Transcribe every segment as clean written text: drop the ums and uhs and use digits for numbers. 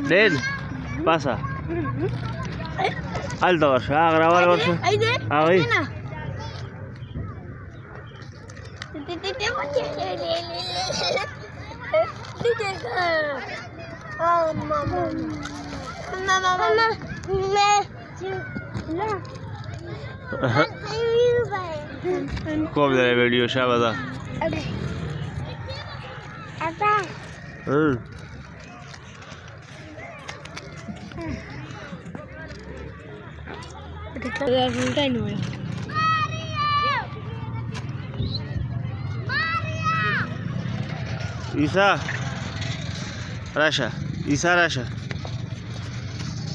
Len, pasa. Alto, Barça. A grabar, Barça. Ahí. खूब जरा video शाबादा ईसा राशा ईसा राशा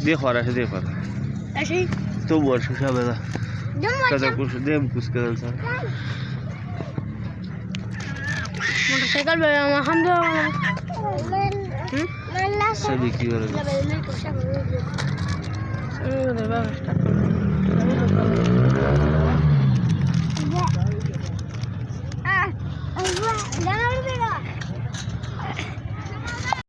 देखो राशा देखो तो वर्ष शाबादा कदर कुछ देम कुछ कदर सा मोटरसाइकिल पे हम दो सभी की और